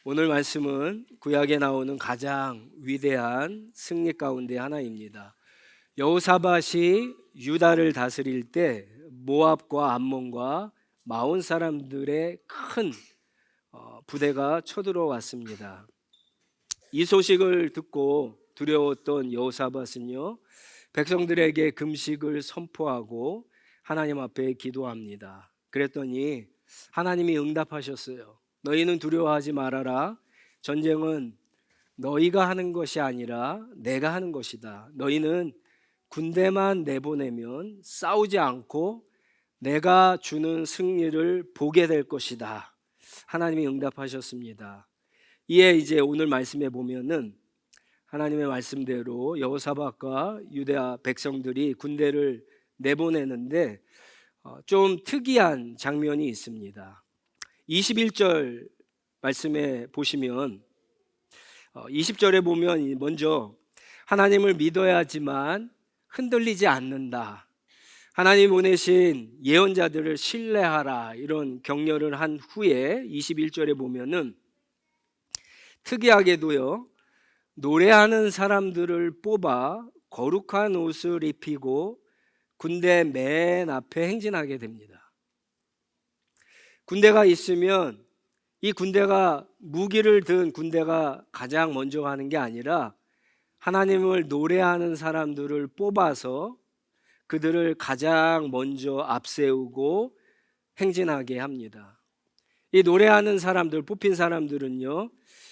오늘 말씀은 구약에 나오는 가장 위대한 승리 가운데 하나입니다. 여호사밧이 유다를 다스릴 때 모압과 암몬과 마온 사람들의 큰 부대가 쳐들어왔습니다. 이 소식을 듣고 두려웠던 여호사밧은요, 백성들에게 금식을 선포하고 하나님 앞에 기도합니다. 그랬더니 하나님이 응답하셨어요. 너희는 두려워하지 말아라. 전쟁은 너희가 하는 것이 아니라 내가 하는 것이다. 너희는 군대만 내보내면 싸우지 않고 내가 주는 승리를 보게 될 것이다. 하나님이 응답하셨습니다. 이에 이제 오늘 말씀에 보면은 하나님의 말씀대로 여호사밧과 유다 백성들이 군대를 내보내는데 좀 특이한 장면이 있습니다. 21절 말씀에 보시면 20절에 보면 먼저 하나님을 믿어야지만 흔들리지 않는다. 하나님 보내신 예언자들을 신뢰하라. 이런 격려를 한 후에 21절에 보면은 특이하게도요, 노래하는 사람들을 뽑아 거룩한 옷을 입히고 군대 맨 앞에 행진하게 됩니다. 군대가 있으면 이 군대가 무기를 든 군대가 가장 먼저 가는 게 아니라 하나님을 노래하는 사람들을 뽑아서 그들을 가장 먼저 앞세우고 행진하게 합니다. 이 노래하는 사람들, 뽑힌 사람들은요,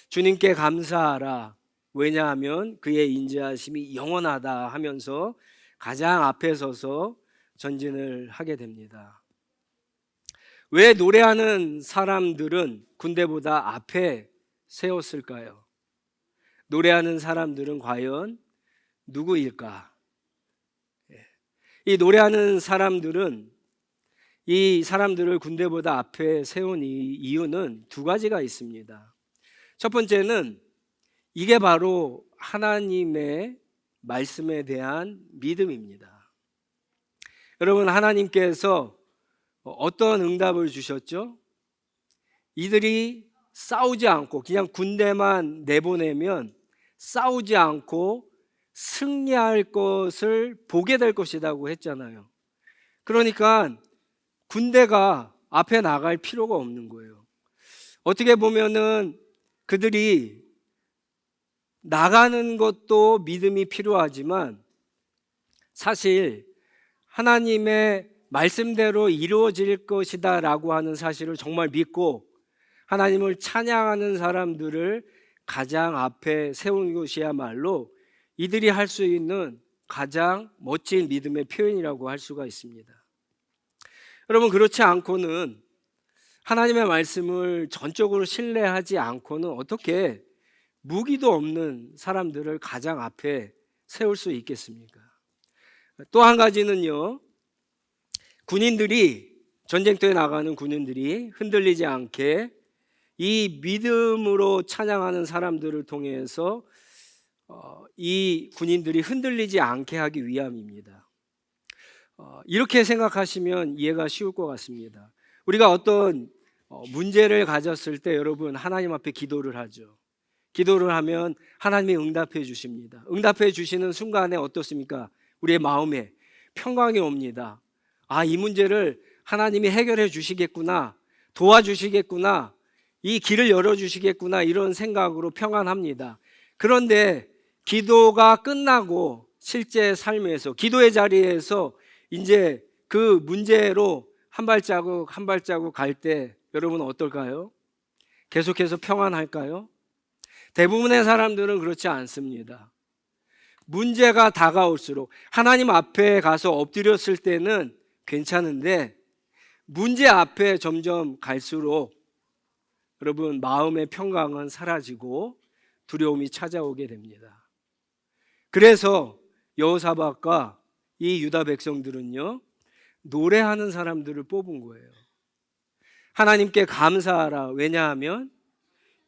주님께 감사하라. 왜냐하면 그의 인자하심이 영원하다 하면서 가장 앞에 서서 전진을 하게 됩니다. 왜 노래하는 사람들은 군대보다 앞에 세웠을까요? 노래하는 사람들은 과연 누구일까? 이 노래하는 사람들은 이 사람들을 군대보다 앞에 세운 이유는 두 가지가 있습니다. 첫 번째는 이게 바로 하나님의 말씀에 대한 믿음입니다. 여러분, 하나님께서 어떤 응답을 주셨죠? 이들이 싸우지 않고 그냥 군대만 내보내면 싸우지 않고 승리할 것을 보게 될 것이라고 했잖아요. 그러니까 군대가 앞에 나갈 필요가 없는 거예요. 어떻게 보면은 그들이 나가는 것도 믿음이 필요하지만 사실 하나님의 말씀대로 이루어질 것이다 라고 하는 사실을 정말 믿고 하나님을 찬양하는 사람들을 가장 앞에 세운 것이야말로 이들이 할 수 있는 가장 멋진 믿음의 표현이라고 할 수가 있습니다. 여러분, 그렇지 않고는 하나님의 말씀을 전적으로 신뢰하지 않고는 어떻게 무기도 없는 사람들을 가장 앞에 세울 수 있겠습니까? 또 한 가지는요, 군인들이, 전쟁터에 나가는 군인들이 흔들리지 않게 이 믿음으로 찬양하는 사람들을 통해서 이 군인들이 흔들리지 않게 하기 위함입니다. 이렇게 생각하시면 이해가 쉬울 것 같습니다. 우리가 어떤 문제를 가졌을 때 여러분, 하나님 앞에 기도를 하죠. 기도를 하면 하나님이 응답해 주십니다. 응답해 주시는 순간에 어떻습니까? 우리의 마음에 평강이 옵니다. 아, 이 문제를 하나님이 해결해 주시겠구나, 도와주시겠구나, 이 길을 열어주시겠구나, 이런 생각으로 평안합니다. 그런데 기도가 끝나고 실제 삶에서, 기도의 자리에서 이제 그 문제로 한 발자국 한 발자국 갈 때 여러분 어떨까요? 계속해서 평안할까요? 대부분의 사람들은 그렇지 않습니다. 문제가 다가올수록, 하나님 앞에 가서 엎드렸을 때는 괜찮은데 문제 앞에 점점 갈수록 여러분, 마음의 평강은 사라지고 두려움이 찾아오게 됩니다. 그래서 여호사밧과 이 유다 백성들은요, 노래하는 사람들을 뽑은 거예요. 하나님께 감사하라. 왜냐하면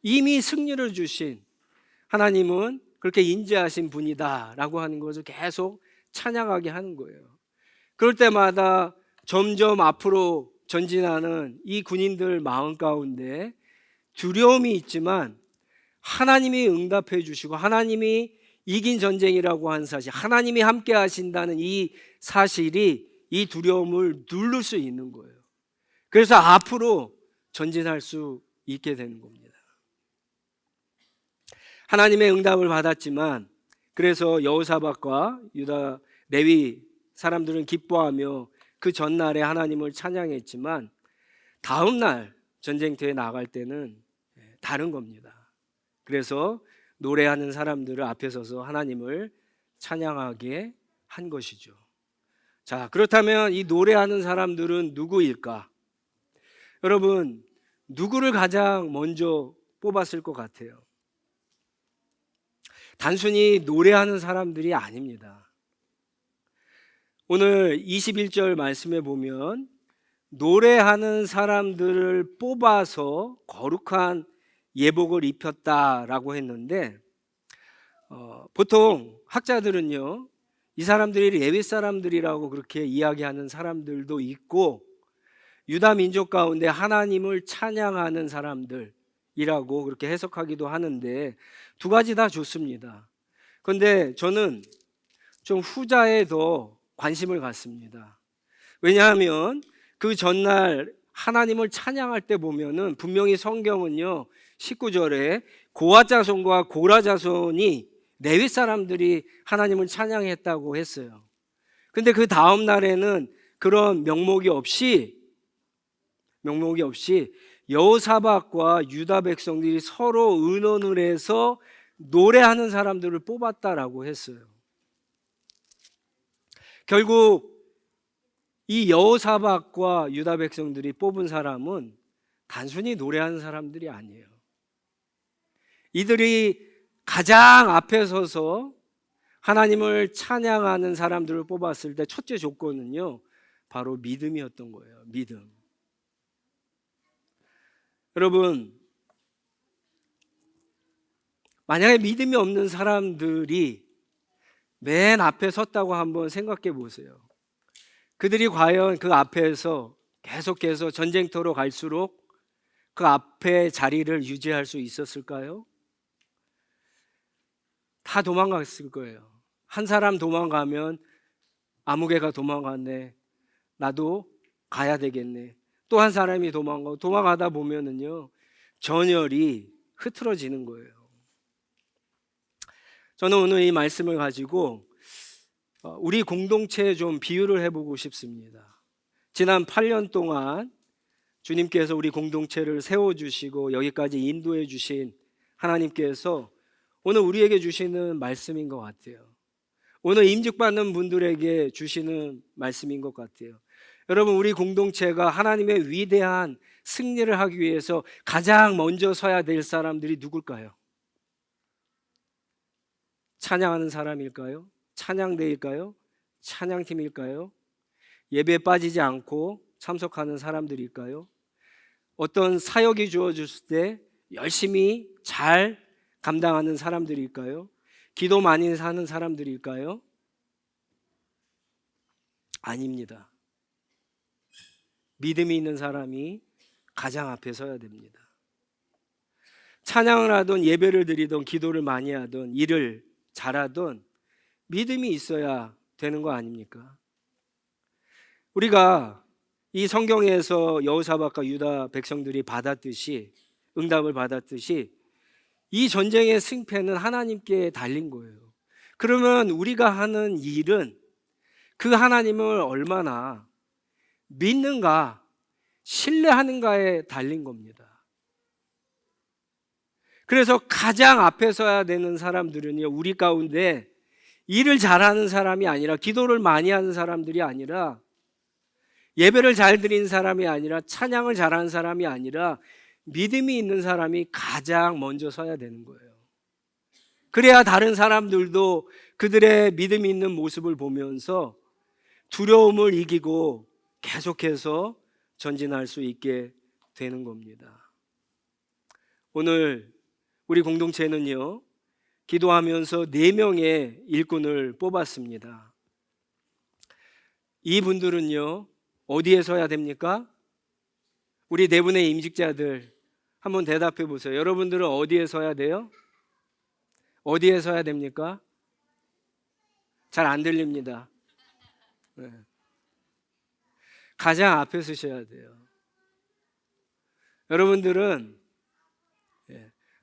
이미 승리를 주신 하나님은 그렇게 인자하신 분이다 라고 하는 것을 계속 찬양하게 하는 거예요. 그럴 때마다 점점 앞으로 전진하는 이 군인들 마음 가운데 두려움이 있지만 하나님이 응답해 주시고 하나님이 이긴 전쟁이라고 한 사실, 하나님이 함께 하신다는 이 사실이 이 두려움을 누를 수 있는 거예요. 그래서 앞으로 전진할 수 있게 되는 겁니다. 하나님의 응답을 받았지만, 그래서 여호사밧과 유다 레위 사람들은 기뻐하며 그 전날에 하나님을 찬양했지만 다음 날 전쟁터에 나갈 때는 다른 겁니다. 그래서 노래하는 사람들을 앞에 서서 하나님을 찬양하게 한 것이죠. 자, 그렇다면 이 노래하는 사람들은 누구일까? 여러분, 누구를 가장 먼저 뽑았을 것 같아요? 단순히 노래하는 사람들이 아닙니다. 오늘 21절 말씀에 보면 노래하는 사람들을 뽑아서 거룩한 예복을 입혔다라고 했는데, 보통 학자들은요, 이 사람들이 레위 사람들이라고 그렇게 이야기하는 사람들도 있고, 유다 민족 가운데 하나님을 찬양하는 사람들이라고 그렇게 해석하기도 하는데, 두 가지 다 좋습니다. 그런데 저는 좀 후자에 더 관심을 갖습니다. 왜냐하면 그 전날 하나님을 찬양할 때 보면은 분명히 성경은요, 19절에 고아 자손과 고라 자손이 레위 사람들이 하나님을 찬양했다고 했어요. 근데 그 다음 날에는 그런 명목이 없이 여호사밧과 유다 백성들이 서로 의논을 해서 노래하는 사람들을 뽑았다라고 했어요. 결국 이 여호사밧과 유다 백성들이 뽑은 사람은 단순히 노래하는 사람들이 아니에요. 이들이 가장 앞에 서서 하나님을 찬양하는 사람들을 뽑았을 때 첫째 조건은요, 바로 믿음이었던 거예요. 믿음. 여러분, 만약에 믿음이 없는 사람들이 맨 앞에 섰다고 한번 생각해 보세요. 그들이 과연 그 앞에서 계속해서 전쟁터로 갈수록 그 앞에 자리를 유지할 수 있었을까요? 다 도망갔을 거예요. 한 사람 도망가면 아무개가 도망갔네, 나도 가야 되겠네. 또 한 사람이 도망가다 보면은요, 전열이 흐트러지는 거예요. 저는 오늘 이 말씀을 가지고 우리 공동체에 좀 비유를 해보고 싶습니다. 지난 8년 동안 주님께서 우리 공동체를 세워주시고 여기까지 인도해 주신 하나님께서 오늘 우리에게 주시는 말씀인 것 같아요. 오늘 임직받는 분들에게 주시는 말씀인 것 같아요. 여러분, 우리 공동체가 하나님의 위대한 승리를 하기 위해서 가장 먼저 서야 될 사람들이 누굴까요? 찬양하는 사람일까요? 찬양대일까요? 찬양팀일까요? 예배에 빠지지 않고 참석하는 사람들일까요? 어떤 사역이 주어졌을 때 열심히 잘 감당하는 사람들일까요? 기도 많이 하는 사람들일까요? 아닙니다. 믿음이 있는 사람이 가장 앞에 서야 됩니다. 찬양을 하든 예배를 드리든 기도를 많이 하든 일을 잘하든 믿음이 있어야 되는 거 아닙니까? 우리가 이 성경에서 여호사밧과 유다 백성들이 받았듯이, 응답을 받았듯이 이 전쟁의 승패는 하나님께 달린 거예요. 그러면 우리가 하는 일은 그 하나님을 얼마나 믿는가, 신뢰하는가에 달린 겁니다. 그래서 가장 앞에 서야 되는 사람들은요, 우리 가운데 일을 잘하는 사람이 아니라, 기도를 많이 하는 사람들이 아니라, 예배를 잘 드리는 사람이 아니라, 찬양을 잘하는 사람이 아니라 믿음이 있는 사람이 가장 먼저 서야 되는 거예요. 그래야 다른 사람들도 그들의 믿음이 있는 모습을 보면서 두려움을 이기고 계속해서 전진할 수 있게 되는 겁니다. 오늘 우리 공동체는요, 기도하면서 4명의 일꾼을 뽑았습니다. 이분들은요, 어디에 서야 됩니까? 우리 네 분의 임직자들, 한번 대답해 보세요. 여러분들은 어디에 서야 돼요? 어디에 서야 됩니까? 잘 안 들립니다. 네. 가장 앞에 서셔야 돼요. 여러분들은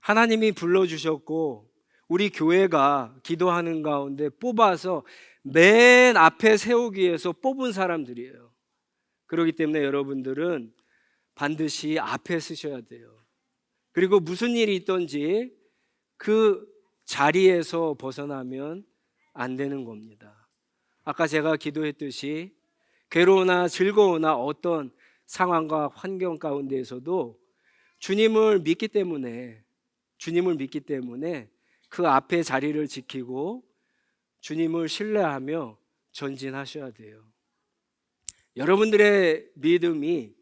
하나님이 불러주셨고 우리 교회가 기도하는 가운데 뽑아서 맨 앞에 세우기 위해서 뽑은 사람들이에요. 그렇기 때문에 여러분들은 반드시 앞에 서셔야 돼요. 그리고 무슨 일이 있든지 그 자리에서 벗어나면 안 되는 겁니다. 아까 제가 기도했듯이 괴로우나 즐거우나 어떤 상황과 환경 가운데에서도 주님을 믿기 때문에 그 앞에 자리를 지키고 주님을 신뢰하며 전진하셔야 돼요. 여러분들의 믿음이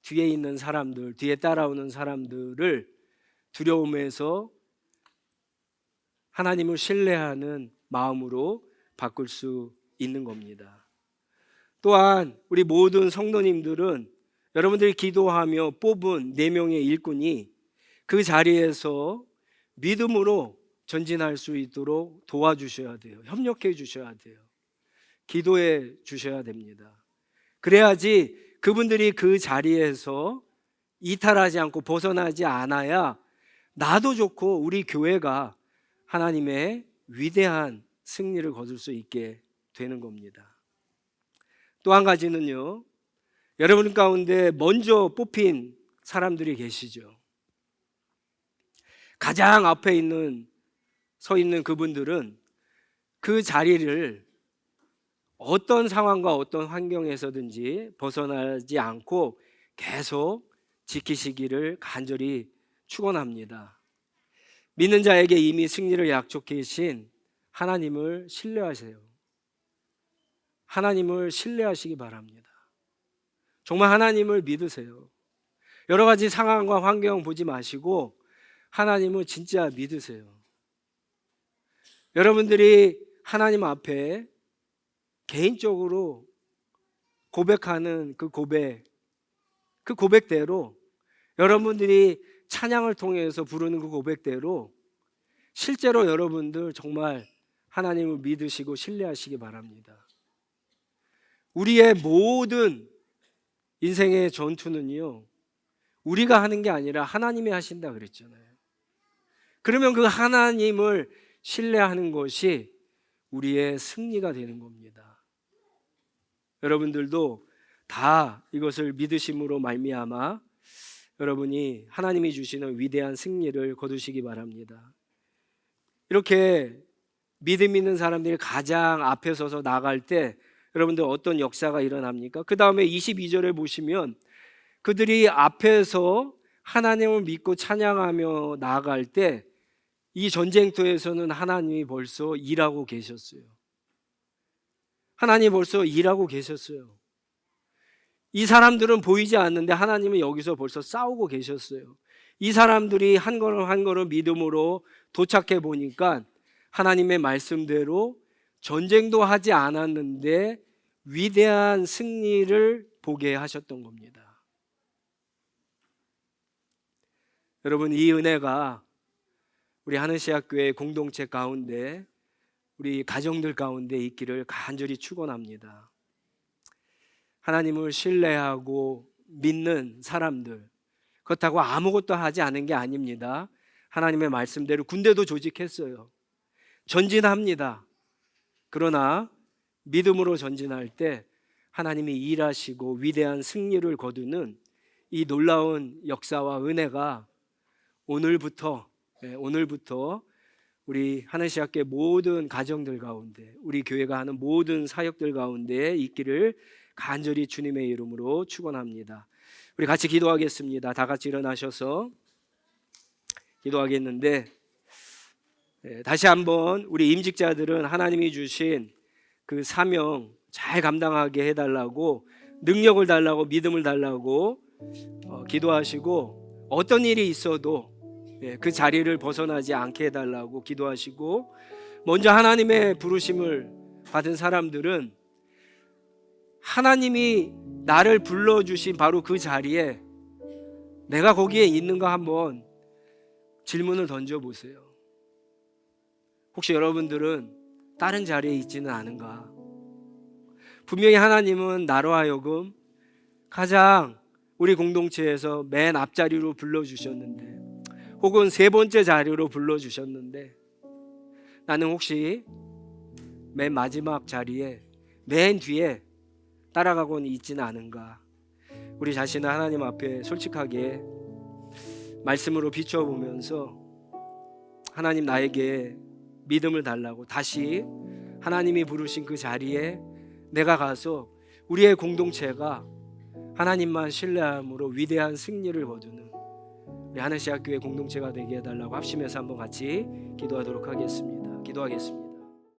뒤에 있는 사람들, 뒤에 따라오는 사람들을 두려움에서 하나님을 신뢰하는 마음으로 바꿀 수 있는 겁니다. 또한 우리 모든 성도님들은 여러분들이 기도하며 뽑은 4명의 일꾼이 그 자리에서 믿음으로 전진할 수 있도록 도와주셔야 돼요. 협력해 주셔야 돼요. 기도해 주셔야 됩니다. 그래야지 그분들이 그 자리에서 이탈하지 않고 벗어나지 않아야 나도 좋고 우리 교회가 하나님의 위대한 승리를 거둘 수 있게 되는 겁니다. 또 한 가지는요, 여러분 가운데 먼저 뽑힌 사람들이 계시죠. 가장 앞에 서 있는 그분들은 그 자리를 어떤 상황과 어떤 환경에서든지 벗어나지 않고 계속 지키시기를 간절히 축원합니다. 믿는 자에게 이미 승리를 약속해 주신 하나님을 신뢰하세요. 하나님을 신뢰하시기 바랍니다. 정말 하나님을 믿으세요. 여러 가지 상황과 환경 보지 마시고 하나님을 진짜 믿으세요. 여러분들이 하나님 앞에 개인적으로 고백하는 그 고백대로 여러분들이 찬양을 통해서 부르는 그 고백대로 실제로 여러분들 정말 하나님을 믿으시고 신뢰하시기 바랍니다. 우리의 모든 인생의 전투는요, 우리가 하는 게 아니라 하나님이 하신다 그랬잖아요. 그러면 그 하나님을 신뢰하는 것이 우리의 승리가 되는 겁니다. 여러분들도 다 이것을 믿으심으로 말미암아 여러분이 하나님이 주시는 위대한 승리를 거두시기 바랍니다. 이렇게 믿음 있는 사람들이 가장 앞에 서서 나갈 때 여러분들 어떤 역사가 일어납니까? 그 다음에 22절에 보시면 그들이 앞에서 하나님을 믿고 찬양하며 나아갈 때 이 전쟁터에서는 하나님이 벌써 일하고 계셨어요. 하나님이 벌써 일하고 계셨어요. 이 사람들은 보이지 않는데 하나님은 여기서 벌써 싸우고 계셨어요. 이 사람들이 한 걸음 한 걸음 믿음으로 도착해 보니까 하나님의 말씀대로 전쟁도 하지 않았는데 위대한 승리를 보게 하셨던 겁니다. 여러분, 이 은혜가 우리 하늘시학교회 공동체 가운데 우리 가정들 가운데 있기를 간절히 축원합니다. 하나님을 신뢰하고 믿는 사람들, 그렇다고 아무것도 하지 않은 게 아닙니다. 하나님의 말씀대로 군대도 조직했어요. 전진합니다. 그러나 믿음으로 전진할 때 하나님이 일하시고 위대한 승리를 거두는 이 놀라운 역사와 은혜가 오늘부터 우리 하늘시학교의 모든 가정들 가운데, 우리 교회가 하는 모든 사역들 가운데 있기를 간절히 주님의 이름으로 축원합니다. 우리 같이 기도하겠습니다. 다 같이 일어나셔서 기도하겠는데, 다시 한번 우리 임직자들은 하나님이 주신 그 사명 잘 감당하게 해달라고, 능력을 달라고, 믿음을 달라고 기도하시고, 어떤 일이 있어도 그 자리를 벗어나지 않게 해달라고 기도하시고, 먼저 하나님의 부르심을 받은 사람들은 하나님이 나를 불러주신 바로 그 자리에 내가 거기에 있는가 한번 질문을 던져보세요. 혹시 여러분들은 다른 자리에 있지는 않은가? 분명히 하나님은 나로 하여금 가장 우리 공동체에서 맨 앞자리로 불러주셨는데, 혹은 세 번째 자리로 불러주셨는데, 나는 혹시 맨 마지막 자리에 맨 뒤에 따라가고는 있지는 않은가? 우리 자신을 하나님 앞에 솔직하게 말씀으로 비춰보면서 하나님 나에게 믿음을 달라고, 다시 하나님이 부르신 그 자리에 내가 가서 우리의 공동체가 하나님만 신뢰함으로 위대한 승리를 거두는 우리 하늘시학교의 공동체가 되게 해달라고 합심해서 한번 같이 기도하도록 하겠습니다. 기도하겠습니다.